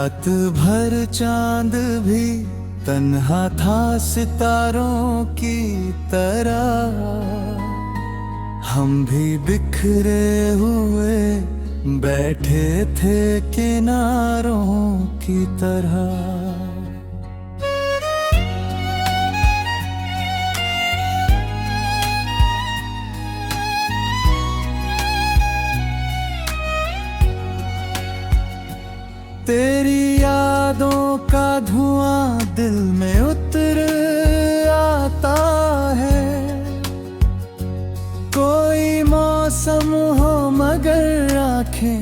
रात भर चांद भी तन्हा था सितारों की तरह, हम भी बिखरे हुए बैठे थे किनारों की तरह। तेरी यादों का धुआं दिल में उतर आता है, कोई मौसम हो मगर आंखें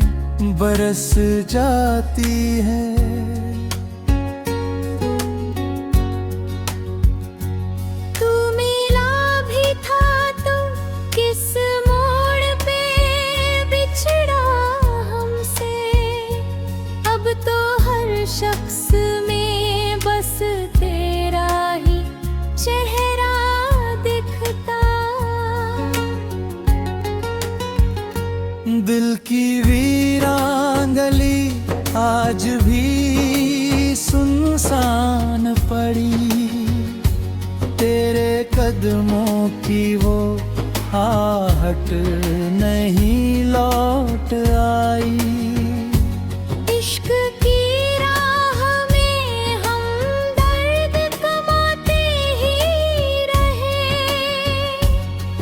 बरस जाती है। तू मिला भी था तो किस मोड़ पे बिछड़ा हमसे, अब तो हर शख्स में बस तेरा ही चेहरा दिखता। दिल की वीरान गली आज भी सुनसान पड़ी, तेरे कदमों की वो आहट नहीं लौट आई। इश्क की राह में हम दर्द कमाते ही रहे,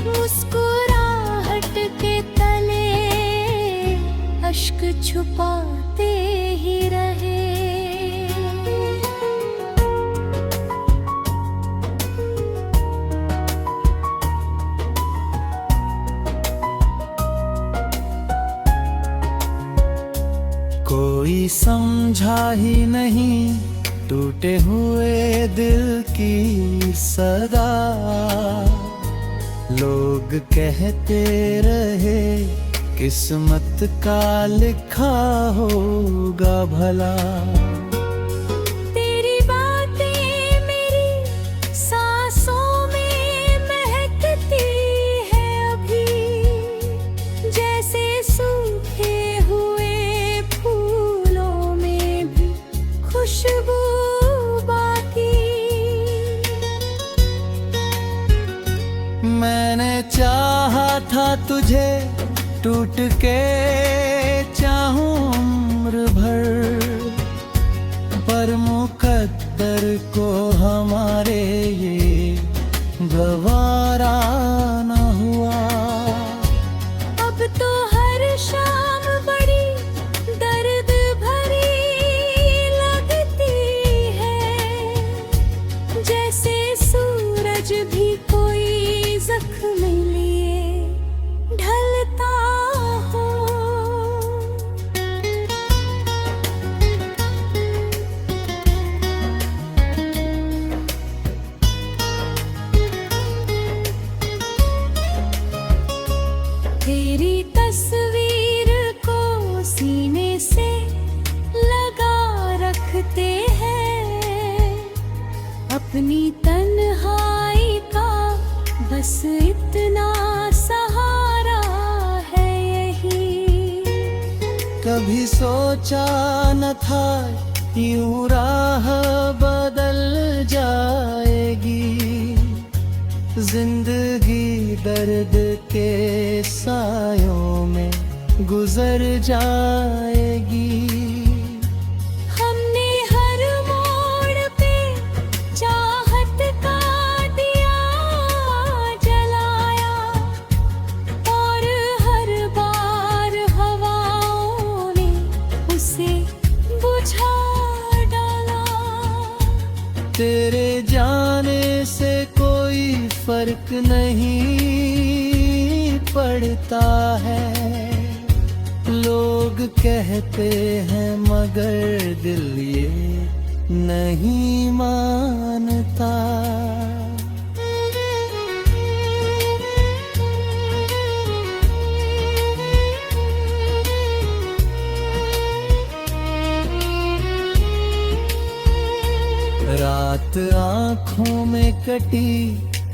मुस्कुराहट के तले अश्क छुपाते ही रहे। कोई समझा ही नहीं टूटे हुए दिल की सदा, लोग कहते रहे किस्मत का लिखा होगा भला। तेरी बातें मेरी सांसों में महकती है अभी, जैसे सूखे हुए फूलों में भी खुशबू बाकी। मैंने चाहा था तुझे टूट के चाहूं उम्र भर, पर मुकद्दर को हमारे ये गवारा न हुआ। अब तो हर शाम बड़ी दर्द भरी लगती है, जैसे सूरज भी कोई जख्म लिए ढलता हो। तेरी तस्वीर को सीने से लगा रखते हैं, अपनी तन्हाई का बस इतना सहारा है यही। कभी सोचा न था यूं राह बदल जाएगी, जिंदगी दर्द के सायों में गुजर जाएगी। हमने हर मोड़ पे चाहत का दिया जलाया, और हर बार हवाओं ने उसे बुझा डाला। तेरे जाने से कोई फर्क नहीं पड़ता है, लोग कहते हैं मगर दिल ये नहीं मानता। रात आँखों में कटी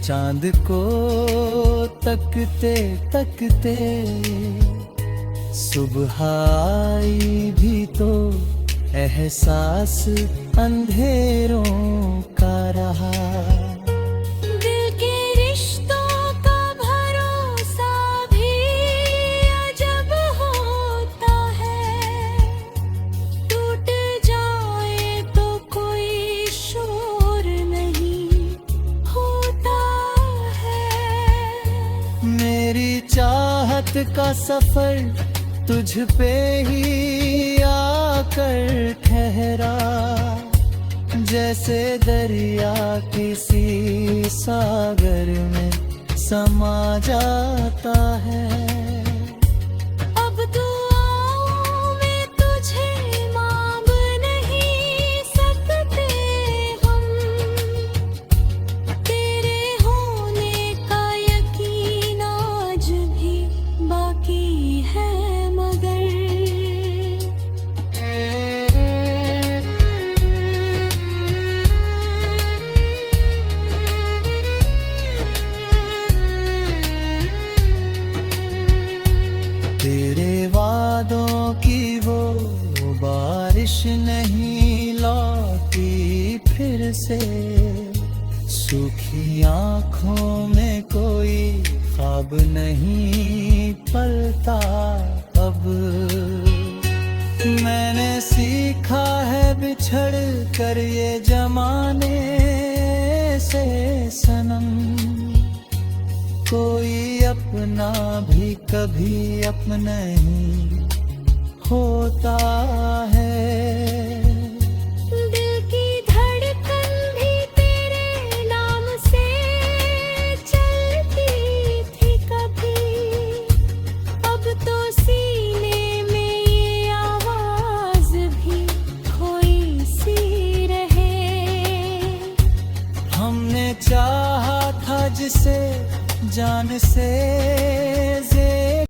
चांद को तकते तकते, सुबह आई भी तो एहसास अंधेरों का रहा। दिल के रिश्तों का भरोसा भी अजब होता है, टूट जाए तो कोई शोर नहीं होता है। मेरी चाहत का सफर तुझ पे ही आकर ठहरा, जैसे दरिया किसी सागर में समा जाता है। अब दुआओं में तुझे मांग नहीं सकते हम, तेरे होने का यकीन आज भी बाकी है मगर। तेरे वादों की वो बारिश नहीं लौटी फिर से, सूखी आँखों में कोई ख्वाब नहीं पलता अब। मैंने सीखा है बिछड़ कर ये जमाने से सनम, कोई अपना भी कभी अपना नहीं होता है। दिल की धड़कन भी तेरे नाम से चलती थी कभी, अब तो सीने में ये आवाज भी खोई सी रहे। हमने चाहा था जिसे जान से